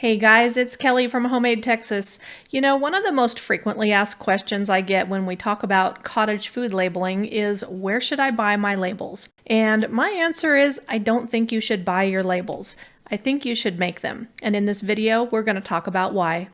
Hey guys, it's Kelly from Homemade Texas. You know, one of the most frequently asked questions I get when we talk about cottage food labeling is, where should I buy my labels? And my answer is, I don't think you should buy your labels. I think you should make them. And in this video, we're going to talk about why.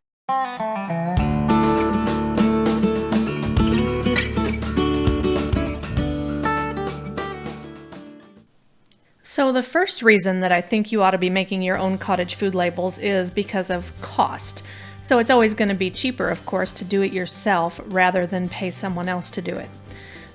So the first reason that I think you ought to be making your own cottage food labels is because of cost. So it's always going to be cheaper, of course, to do it yourself rather than pay someone else to do it.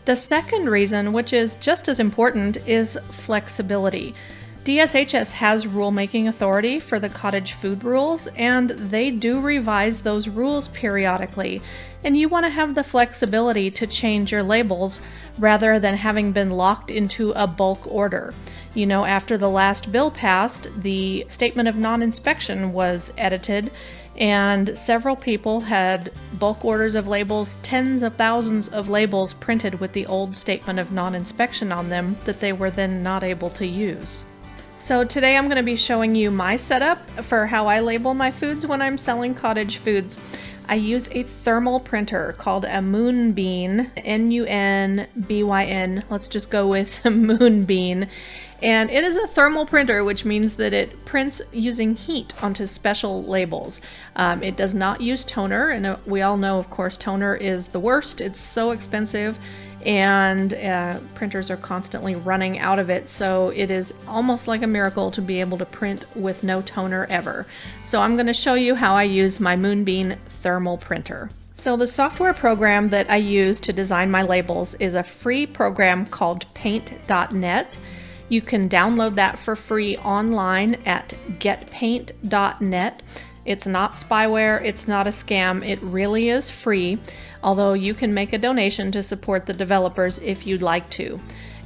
The second reason, which is just as important, is flexibility. DSHS has rulemaking authority for the cottage food rules, and they do revise those rules periodically. And you want to have the flexibility to change your labels rather than having been locked into a bulk order. You know, after the last bill passed, the statement of non-inspection was edited, and several people had bulk orders of labels, tens of thousands of labels printed with the old statement of non-inspection on them that they were then not able to use. So today I'm going to be showing you my setup for how I label my foods when I'm selling cottage foods. I use a thermal printer called a Munbyn, Munbyn. Let's just go with Munbyn. And it is a thermal printer, which means that it prints using heat onto special labels. It does not use toner, and we all know, of course, toner is the worst. It's so expensive, and printers are constantly running out of it, so it is almost like a miracle to be able to print with no toner ever. So I'm going to show you how I use my Munbyn thermal printer. So the software program that I use to design my labels is a free program called paint.net. You can download that for free online at getpaint.net. It's not spyware, it's not a scam, it really is free, although you can make a donation to support the developers if you'd like to.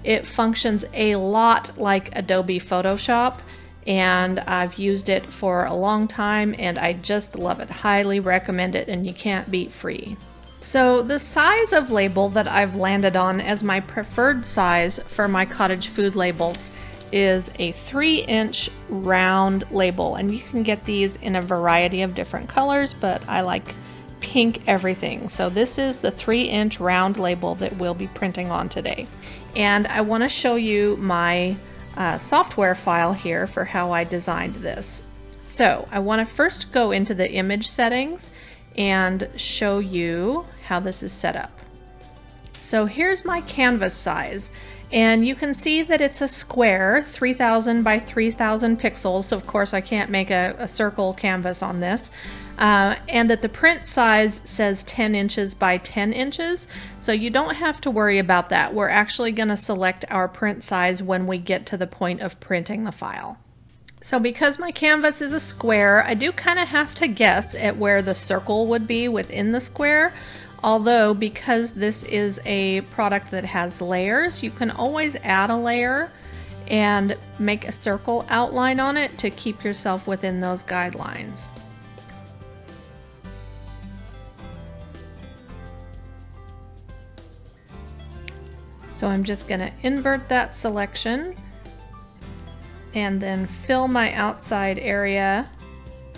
It functions a lot like Adobe Photoshop, and I've used it for a long time and I just love it. Highly recommend it, and you can't beat free. So the size of label that I've landed on as my preferred size for my cottage food labels is a 3-inch round label, and you can get these in a variety of different colors, but I like pink everything. So this is the 3-inch round label that we'll be printing on today. And I want to show you my software file here for how I designed this. So I want to first go into the image settings and show you how this is set up. So here's my canvas size, and you can see that it's a square, 3000 by 3000 pixels. So of course I can't make a circle canvas on this. And that the print size says 10 inches by 10 inches. So you don't have to worry about that. We're actually going to select our print size when we get to the point of printing the file. So because my canvas is a square, I do kind of have to guess at where the circle would be within the square. Although, because this is a product that has layers, you can always add a layer and make a circle outline on it to keep yourself within those guidelines. So I'm just going to invert that selection and then fill my outside area.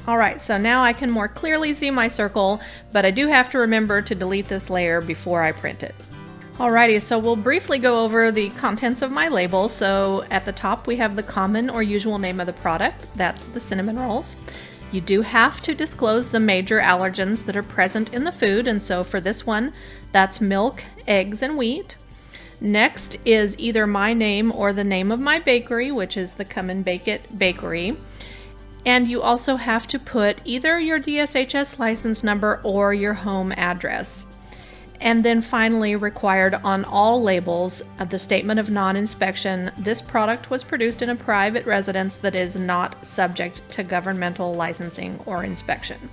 All right, so now I can more clearly see my circle, but I do have to remember to delete this layer before I print it. Alrighty, so we'll briefly go over the contents of my label. So at the top we have the common or usual name of the product. That's the cinnamon rolls. You do have to disclose the major allergens that are present in the food, and so for this one, that's milk, eggs, and wheat. Next is either my name or the name of my bakery, which is the Come and Bake It Bakery. And you also have to put either your DSHS license number or your home address. And then finally, required on all labels of the statement of non-inspection, this product was produced in a private residence that is not subject to governmental licensing or inspection.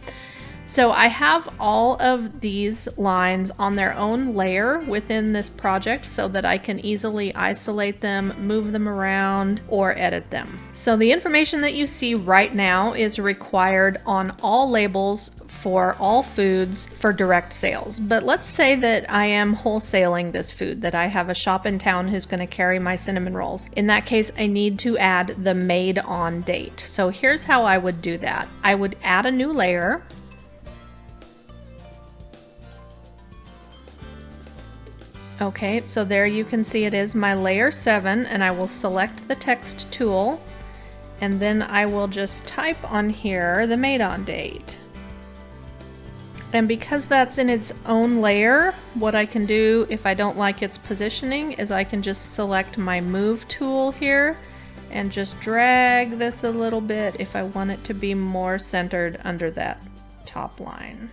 So I have all of these lines on their own layer within this project so that I can easily isolate them, move them around, or edit them. So the information that you see right now is required on all labels for all foods for direct sales. But let's say that I am wholesaling this food, that I have a shop in town who's going to carry my cinnamon rolls. In that case, I need to add the made on date. So here's how I would do that. I would add a new layer. Okay, so there you can see it is my layer 7, and I will select the text tool, and then I will just type on here the made on date. And because that's in its own layer, what I can do if I don't like its positioning is I can just select my move tool here and just drag this a little bit if I want it to be more centered under that top line.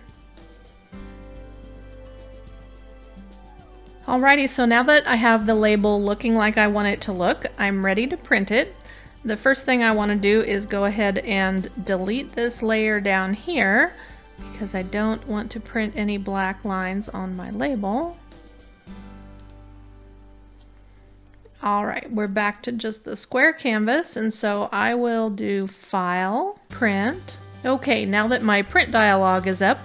Alrighty, so now that I have the label looking like I want it to look, I'm ready to print it. The first thing I want to do is go ahead and delete this layer down here because I don't want to print any black lines on my label. Alright, we're back to just the square canvas, and so I will do File, Print. Okay, now that my print dialog is up,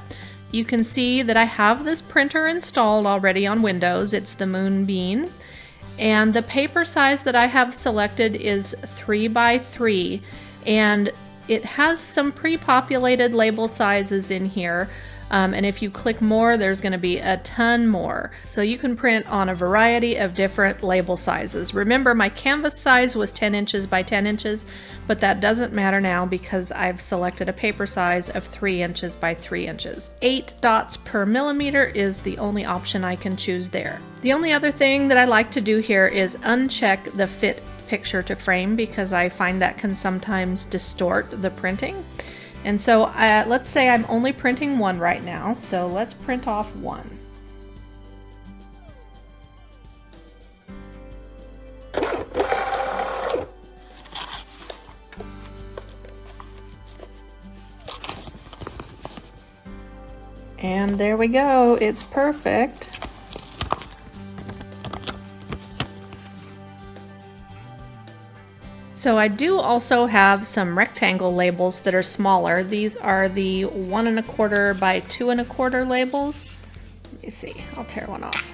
you can see that I have this printer installed already on Windows. It's the Munbyn, and the paper size that I have selected is 3 by 3, and it has some pre-populated label sizes in here, and if you click more, there's going to be a ton more. So you can print on a variety of different label sizes. Remember, my canvas size was 10 inches by 10 inches, but that doesn't matter now because I've selected a paper size of 3 inches by 3 inches. 8 dots per millimeter is the only option I can choose there. The only other thing that I like to do here is uncheck the fit picture to frame because I find that can sometimes distort the printing. And so let's say I'm only printing one right now, so let's print off one. And there we go, it's perfect. So I do also have some rectangle labels that are smaller. These are the 1 1/4 by 2 1/4 labels. Let me see, I'll tear one off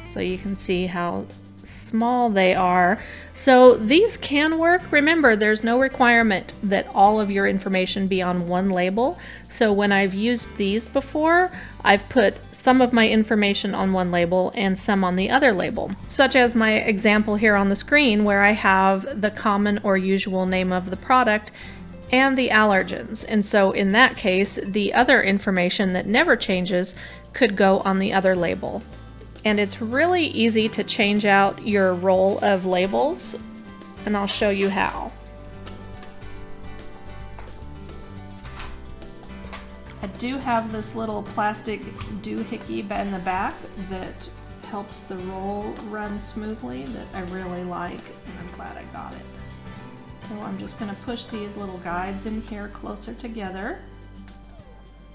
so you can see how small they are. So these can work. Remember, there's no requirement that all of your information be on one label. So when I've used these before, I've put some of my information on one label and some on the other label, such as my example here on the screen where I have the common or usual name of the product and the allergens. And so in that case, the other information that never changes could go on the other label. And it's really easy to change out your roll of labels, and I'll show you how. I do have this little plastic doohickey in the back that helps the roll run smoothly that I really like, and I'm glad I got it. So I'm just going to push these little guides in here closer together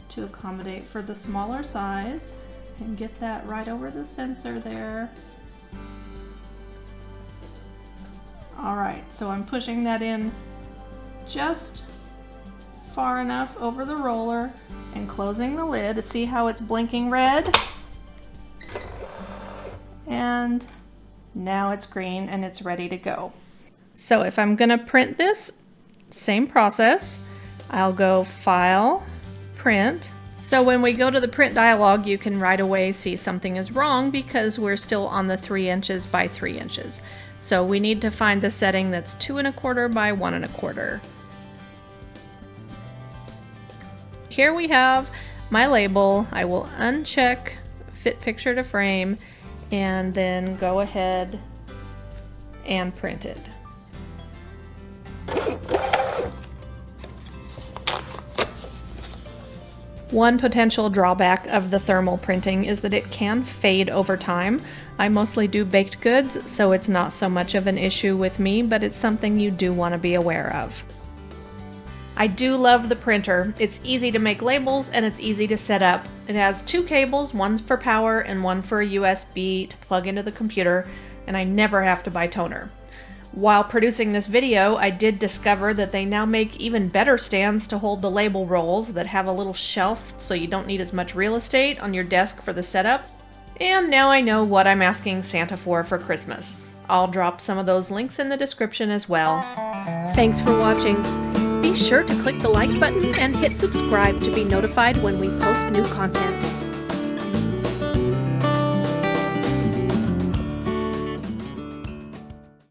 to accommodate for the smaller size. And get that right over the sensor there. Alright, so I'm pushing that in just far enough over the roller and closing the lid to see how it's blinking red. And now it's green and it's ready to go. So if I'm going to print this, same process. I'll go File, Print. So when we go to the print dialog, you can right away see something is wrong because we're still on the 3 inches by 3 inches. So we need to find the setting that's 2 1/4 by 1 1/4. Here we have my label. I will uncheck Fit Picture to Frame and then go ahead and print it. One potential drawback of the thermal printing is that it can fade over time. I mostly do baked goods, so it's not so much of an issue with me, but it's something you do want to be aware of. I do love the printer. It's easy to make labels and it's easy to set up. It has 2 cables, one for power and one for a USB to plug into the computer, and I never have to buy toner. While producing this video, I did discover that they now make even better stands to hold the label rolls that have a little shelf so you don't need as much real estate on your desk for the setup. And now I know what I'm asking Santa for Christmas. I'll drop some of those links in the description as well. Thanks for watching. Be sure to click the like button and hit subscribe to be notified when we post new content.